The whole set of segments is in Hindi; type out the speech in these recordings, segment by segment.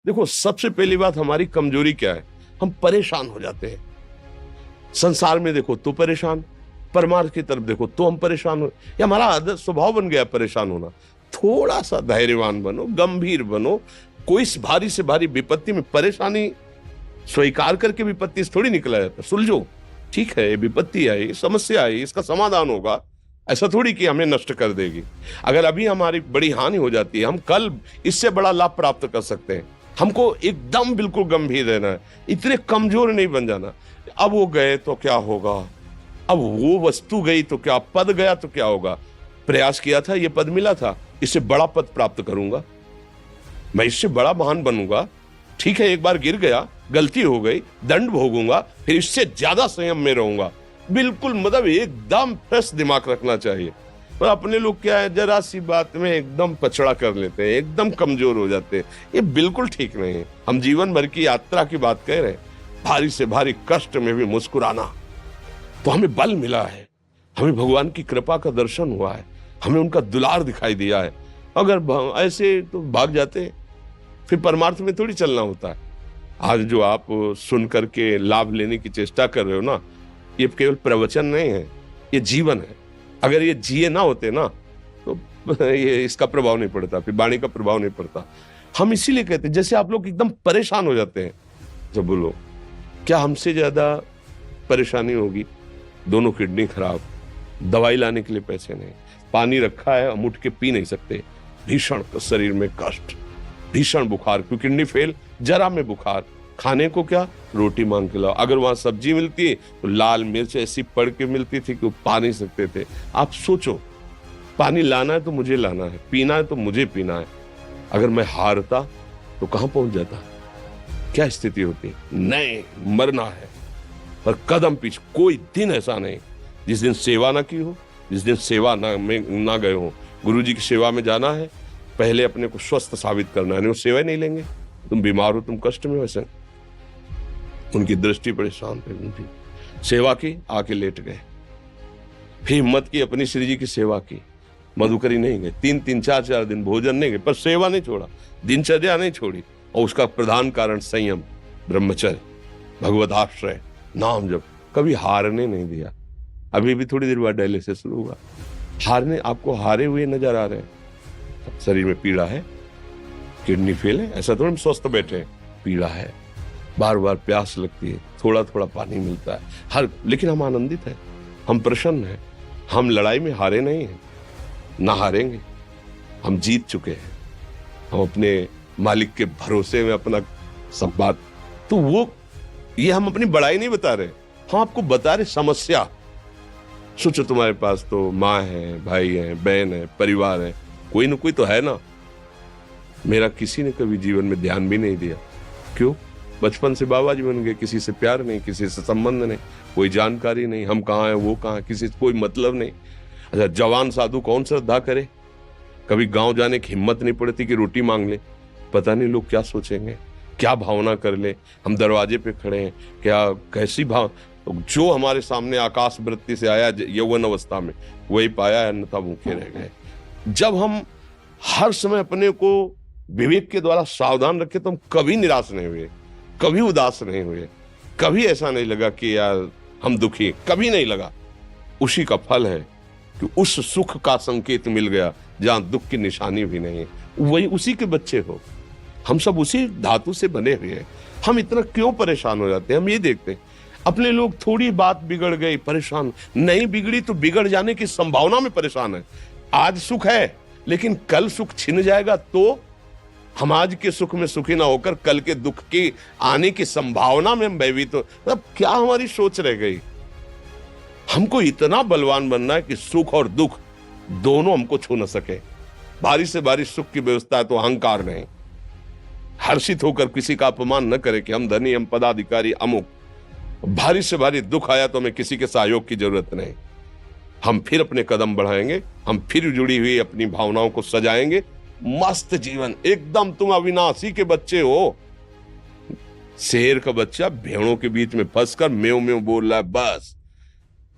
देखो, सबसे पहली बात हमारी कमजोरी क्या है, हम परेशान हो जाते हैं। संसार में देखो तो परेशान, परमार्थ की तरफ देखो तो हम परेशान हो, ये हमारा आदत स्वभाव बन गया परेशान होना। थोड़ा सा धैर्यवान बनो, गंभीर बनो। कोई इस भारी से भारी विपत्ति में परेशानी स्वीकार करके विपत्ति से थोड़ी निकला जाता। सुलझो, ठीक है, ये विपत्ति आई, समस्या आई, इसका समाधान होगा। ऐसा थोड़ी कि हमें नष्ट कर देगी। अगर अभी हमारी बड़ी हानि हो जाती है, हम कल इससे बड़ा लाभ प्राप्त कर सकते हैं। हमको एकदम बिल्कुल गंभीर रहना है, इतने कमजोर नहीं बन जाना। अब वो गए तो क्या होगा, अब वो वस्तु गई तो क्या, पद गया तो क्या होगा। प्रयास किया था, ये पद मिला था, इससे बड़ा पद प्राप्त करूंगा, मैं इससे बड़ा महान बनूंगा। ठीक है, एक बार गिर गया, गलती हो गई, दंड भोगूंगा, फिर इससे ज्यादा संयम में रहूंगा। बिल्कुल मतलब एकदम फ्रेश दिमाग रखना चाहिए। पर अपने लोग क्या है, जरा सी बात में एकदम पछड़ा कर लेते हैं, एकदम कमजोर हो जाते हैं। ये बिल्कुल ठीक नहीं है। हम जीवन भर की यात्रा की बात कह रहे हैं, भारी से भारी कष्ट में भी मुस्कुराना, तो हमें बल मिला है, हमें भगवान की कृपा का दर्शन हुआ है, हमें उनका दुलार दिखाई दिया है। अगर ऐसे तो भाग जाते, फिर परमार्थ में थोड़ी चलना होता है। आज जो आप सुन करके लाभ लेने की चेष्टा कर रहे हो ना, ये केवल प्रवचन नहीं है, ये जीवन है। अगर ये जिए ना होते ना, तो ये इसका प्रभाव नहीं पड़ता, फिर वाणी का प्रभाव नहीं पड़ता। हम इसीलिए कहते हैं, जैसे आप लोग एकदम परेशान हो जाते हैं जब बोलो, क्या हमसे ज्यादा परेशानी होगी? दोनों किडनी खराब, दवाई लाने के लिए पैसे नहीं, पानी रखा है हम उठ के पी नहीं सकते, भीषण शरीर में कष्ट, भीषण बुखार, क्योंकि किडनी फेल, जरा में बुखार, खाने को क्या, रोटी मांग के लाओ। अगर वहां सब्जी मिलती है तो लाल मिर्च ऐसी पड़ के मिलती थी कि वो पा नहीं सकते थे। आप सोचो, पानी लाना है तो मुझे लाना है, पीना है तो मुझे पीना है। अगर मैं हारता तो कहां पहुंच जाता, क्या स्थिति होती? नहीं, मरना है, पर कदम पीछे। कोई दिन ऐसा नहीं जिस दिन सेवा ना की हो, जिस दिन सेवा ना गए हो। गुरु जी की सेवा में जाना है, पहले अपने को स्वस्थ साबित करना है, नहीं वो सेवा नहीं लेंगे। तुम बीमार हो, तुम कष्ट में हो, ऐसे उनकी दृष्टि परेशान थे, उनकी सेवा की, आके लेट गए। फिर हिम्मत की, अपनी श्री जी की सेवा की, मधुकरी नहीं गए, 3-3 4-4 दिन भोजन नहीं गए, पर सेवा नहीं छोड़ा, दिनचर्या नहीं छोड़ी। और उसका प्रधान कारण संयम, ब्रह्मचर्य, भगवदाश्रय, नाम जप, कभी हारने नहीं दिया। अभी भी थोड़ी देर बाद डायलिसिस शुरू हुआ, हारने, आपको हारे हुए नजर आ रहे हैं। शरीर में पीड़ा है, किडनी फेल है, ऐसा थोड़ा हम स्वस्थ बैठे हैं, पीड़ा है, बार बार प्यास लगती है, थोड़ा थोड़ा पानी मिलता है, लेकिन हम आनंदित हैं, हम प्रसन्न हैं। हम लड़ाई में हारे नहीं हैं, ना हारेंगे, हम जीत चुके हैं। हम अपने मालिक के भरोसे में अपना सब बात, तो वो ये हम अपनी बड़ाई नहीं बता रहे, हम आपको बता रहे समस्या। सोचो, तुम्हारे पास तो माँ है, भाई है, बहन है, परिवार है, कोई ना कोई तो है ना। मेरा किसी ने कभी जीवन में ध्यान भी नहीं दिया, क्यों? बचपन से बाबा जी बन गए, किसी से प्यार नहीं, किसी से संबंध नहीं, कोई जानकारी नहीं, हम कहाँ हैं वो कहाँ, किसी से कोई मतलब नहीं। अच्छा, जवान साधु कौन श्रद्धा करे? कभी गांव जाने की हिम्मत नहीं पड़ती कि रोटी मांग ले, पता नहीं लोग क्या सोचेंगे, क्या भावना कर ले। हम दरवाजे पे खड़े हैं, क्या कैसी भाव, जो हमारे सामने आकाश वृत्ति से आया यौवन अवस्था में वही पाया, अन्यथा भूखे रह गए। जब हम हर समय अपने को विवेक के द्वारा सावधान रखे तो हम कभी निराश नहीं हुए, कभी उदास नहीं हुए, कभी ऐसा नहीं लगा कि यार हम दुखी, कभी नहीं लगा। उसी का फल है कि उस सुख का संकेत मिल गया जहां दुख की निशानी भी नहीं है। वही उसी के बच्चे हो, हम सब उसी धातु से बने हुए हैं। हम इतना क्यों परेशान हो जाते हैं? हम ये देखते हैं अपने लोग, थोड़ी बात बिगड़ गई परेशान, नहीं बिगड़ी तो बिगड़ जाने की संभावना में परेशान है। आज सुख है लेकिन कल सुख छिन जाएगा, तो हम आज के सुख में सुखी ना होकर कल के दुख की आने की संभावना में हम भयभीत हो। मतलब क्या हमारी सोच रह गई? हमको इतना बलवान बनना है कि सुख और दुख दोनों हमको छू न सके। भारी से भारी सुख की व्यवस्था है तो अहंकार नहीं, हर्षित होकर किसी का अपमान न करे कि हम धनी, हम पदाधिकारी, अमुक। भारी से भारी दुख आया तो हमें किसी के सहयोग की जरूरत नहीं, हम फिर अपने कदम बढ़ाएंगे, हम फिर जुड़ी हुई अपनी भावनाओं को सजाएंगे। मस्त जीवन एकदम। तुम अविनाशी के बच्चे हो, शेर का बच्चा भेड़ों के बीच में फंसकर म्यों म्यों बोल रहा है, बस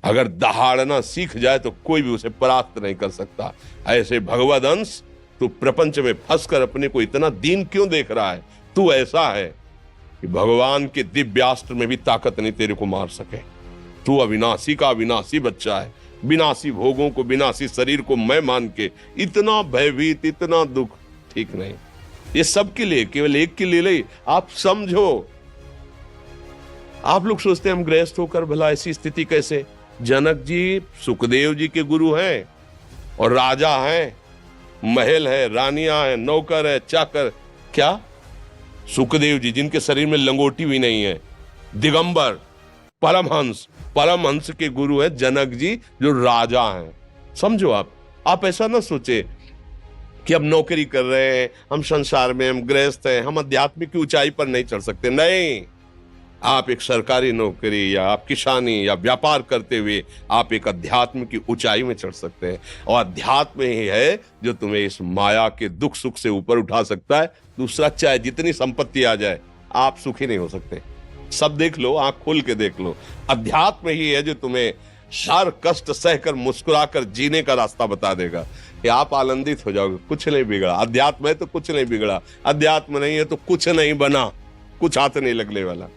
अगर दहाड़ना सीख जाए तो कोई भी उसे परास्त नहीं कर सकता। ऐसे भगवद अंश, तू प्रपंच में फंसकर अपने को इतना दीन क्यों देख रहा है? तू ऐसा है कि भगवान के दिव्यास्त्र में भी ताकत नहीं तेरे को मार सके। तू अविनाशी का अविनाशी बच्चा है। विनाशी भोगों को, विनाशी शरीर को मैं मान के इतना भयभीत, इतना दुख ठीक नहीं। ये सबके लिए, केवल एक के लिए नहीं। आप समझो, आप लोग सोचते हैं हम गृहस्थ होकर भला ऐसी स्थिति कैसे। जनक जी सुखदेव जी के गुरु हैं और राजा हैं, महल है, रानियां हैं, नौकर है, चाकर। क्या सुखदेव जी जिनके शरीर में लंगोटी भी नहीं है, दिगंबर, परमहंस, परमहंस के गुरु हैं जनक जी जो राजा हैं। समझो आप ऐसा ना सोचे कि हम नौकरी कर रहे हैं, हम संसार में, हम गृहस्थ हैं, हम आध्यात्मिक की ऊंचाई पर नहीं चढ़ सकते। नहीं, आप एक सरकारी नौकरी या आप किसानी या व्यापार करते हुए आप एक अध्यात्म की ऊंचाई में चढ़ सकते हैं। और अध्यात्म ही है जो तुम्हें इस माया के दुख सुख से ऊपर उठा सकता है। दूसरा, चाहे जितनी संपत्ति आ जाए, आप सुखी नहीं हो सकते। सब देख लो, आंख खोल के देख लो। अध्यात्म ही है जो तुम्हें हर कष्ट सहकर मुस्कुराकर जीने का रास्ता बता देगा कि आप आनंदित हो जाओगे। कुछ नहीं बिगड़ा। अध्यात्म है तो कुछ नहीं बिगड़ा, अध्यात्म नहीं है तो कुछ नहीं बना, कुछ हाथ नहीं लगने वाला।